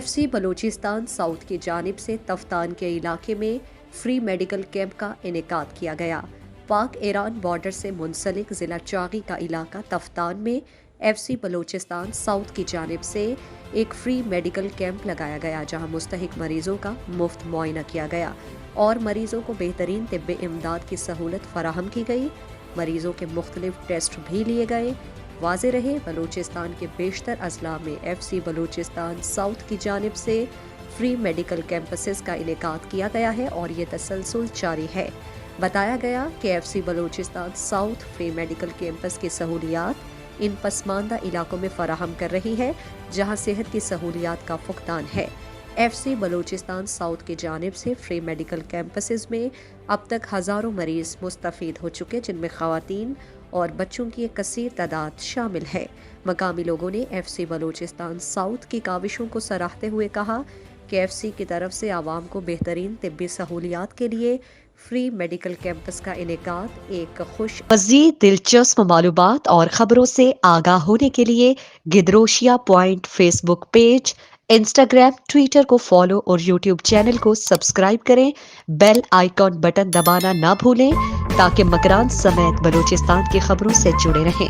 FC Balochistan south की जानिब से तफ्तान के इलाके में फ्री मेडिकल कैंप का इनेकाद किया गया। पाक ईरान बॉर्डर से मुंसलिक ज़िला चागी का इलाका तफ्तान में FC बलूचिस्तान साउथ की जानिब से एक फ्री मेडिकल कैंप लगाया गया, जहां मुस्तहिक मरीजों का मुफ्त मुआयना किया गया और मरीजों को बेहतरीन तिब्बी इमदाद की सहूलत फराहम की गई। मरीजों के मुख्तलिफ टेस्ट भी लिए गए। वाज़े रहे, बलूचिस्तान के बेशतर अजला में FC बलूचिस्तान साउथ की जानिब से फ्री मेडिकल कैंपसेस का इनेकाद किया गया है और ये तसलसल जारी है। बताया गया कि FC Balochistan south free medical campus की सहूलियात इन पसमानदा इलाकों में फराहम कर रही है, जहां सेहत की सहूलियात का फुकदान है। FC बलूचिस्तान साउथ की जानिब से फ्री मेडिकल कैंपसेस में अब तक हज़ारों मरीज मुस्तफ़ीद हो चुके, जिनमें ख़वातीन और बच्चों की एक कसीर तादाद शामिल है। मकामी लोगों ने FC बलूचिस्तान साउथ की काविशों को सराहते हुए कहा कि FC की तरफ से आवाम को बेहतरीन तिब्बी सहूलियात के लिए फ्री मेडिकल कैंपस का इनेकाद एक खुश। मज़ीद दिलचस्प मालूमात और ख़बरों से आगाह होने के लिए Gedrosia point Facebook page, Instagram, Twitter को फॉलो और यूट्यूब चैनल को सब्सक्राइब करें। बेल आइकॉन बटन दबाना ना भूलें ताकि मकरान समेत बलूचिस्तान की खबरों से जुड़े रहें।